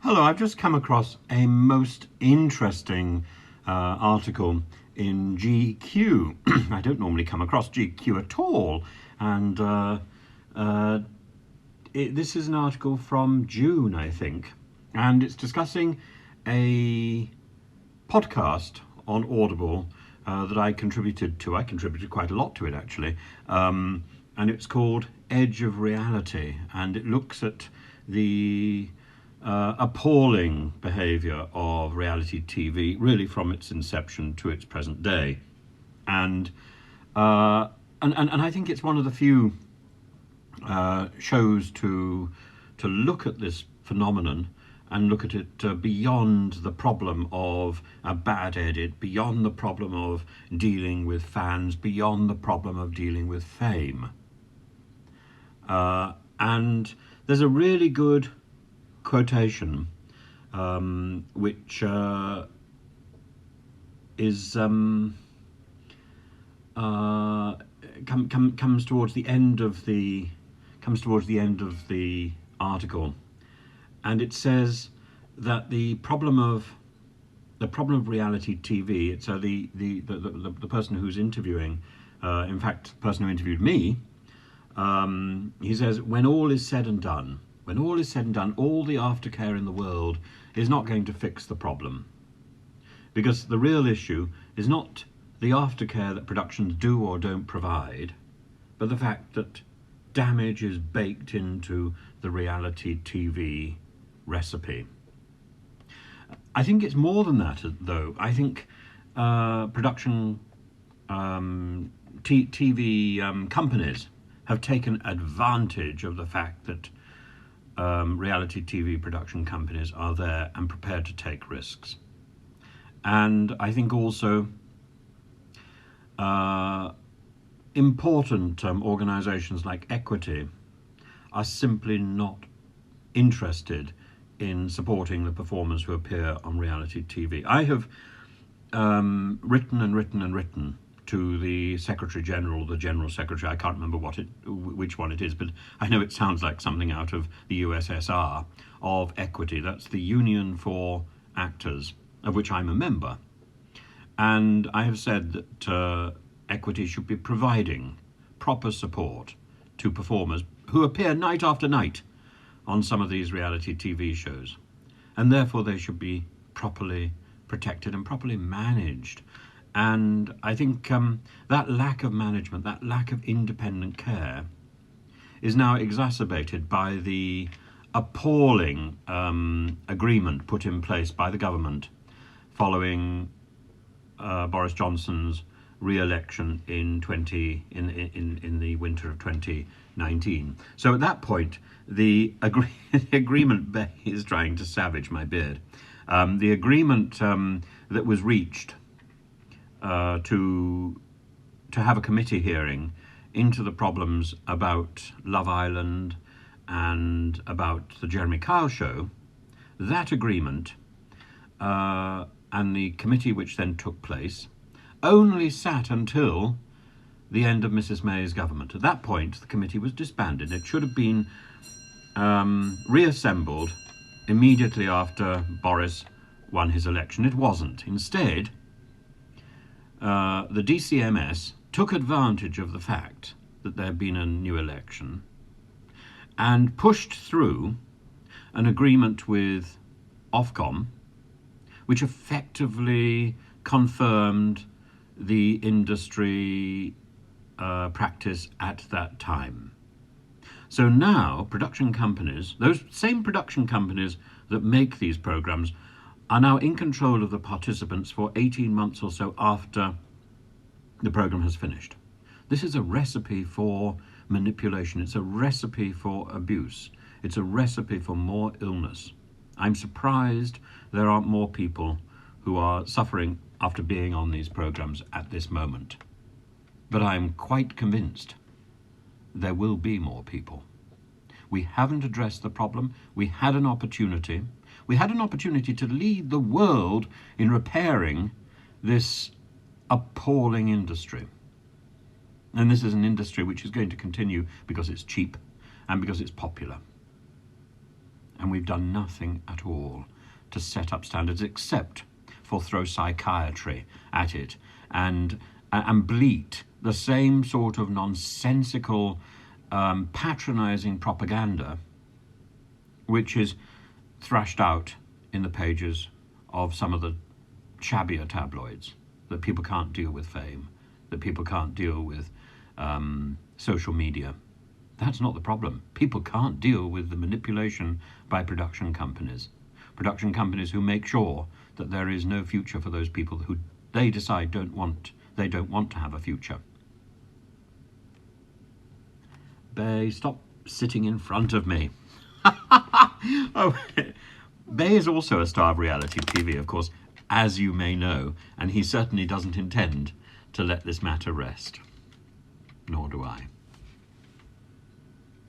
Hello, I've just come across a most interesting article in GQ. I don't normally come across GQ at all, and uh, this is an article from June, I think, and it's discussing a podcast on Audible that I contributed to. I contributed quite a lot to it, actually, and it's called Edge of Reality, and it looks at the appalling behaviour of reality TV, really from its inception to its present day, and I think it's one of the few shows to look at this phenomenon and look at it beyond the problem of a bad edit, beyond the problem of dealing with fans, beyond the problem of dealing with fame. And there's a really good quotation which is comes towards the end of the article, and it says that the problem of reality TV. It's the person who's interviewing, in fact, the person who interviewed me. He says, when all is said and done, all the aftercare in the world is not going to fix the problem. Because the real issue is not the aftercare that productions do or don't provide, but the fact that damage is baked into the reality TV recipe. I think it's more than that, though. I think production TV companies have taken advantage of the fact that reality TV production companies are there and prepared to take risks. And I think also important organisations like Equity are simply not interested in supporting the performers who appear on reality TV. I have written to the Secretary General, the General Secretary. I can't remember which one it is, but I know it sounds like something out of the USSR, of Equity. That's the Union for Actors, of which I'm a member. And I have said that Equity should be providing proper support to performers who appear night after night on some of these reality TV shows. And therefore they should be properly protected and properly managed. And I think that lack of management, that lack of independent care, is now exacerbated by the appalling agreement put in place by the government following Boris Johnson's re-election in the winter of 2019. So at that point, the agreement is trying to savage my beard. The agreement that was reached to have a committee hearing into the problems about Love Island and about the Jeremy Kyle show, that agreement and the committee which then took place only sat until the end of Mrs. May's government. At that point, the committee was disbanded. It should have been reassembled immediately after Boris won his election. It wasn't. Instead, the DCMS took advantage of the fact that there had been a new election and pushed through an agreement with Ofcom, which effectively confirmed the industry practice at that time. So now production companies, those same production companies that make these programs, are now in control of the participants for 18 months or so after the program has finished. This is a recipe for manipulation. It's a recipe for abuse. It's a recipe for more illness. I'm surprised there aren't more people who are suffering after being on these programs at this moment. But I'm quite convinced there will be more people. We haven't addressed the problem. We had an opportunity. We had an opportunity to lead the world in repairing this appalling industry. And this is an industry which is going to continue because it's cheap and because it's popular. and we've done nothing at all to set up standards except for throw psychiatry at it and bleat the same sort of nonsensical, patronizing propaganda which is thrashed out in the pages of some of the shabbier tabloids, that people can't deal with fame, that people can't deal with social media. That's not the problem. People can't deal with the manipulation by production companies who make sure that there is no future for those people who they decide they don't want to have a future. Bay, stop sitting in front of me. Oh, Bay is also a star of reality TV, of course, as you may know, and he certainly doesn't intend to let this matter rest. Nor do I.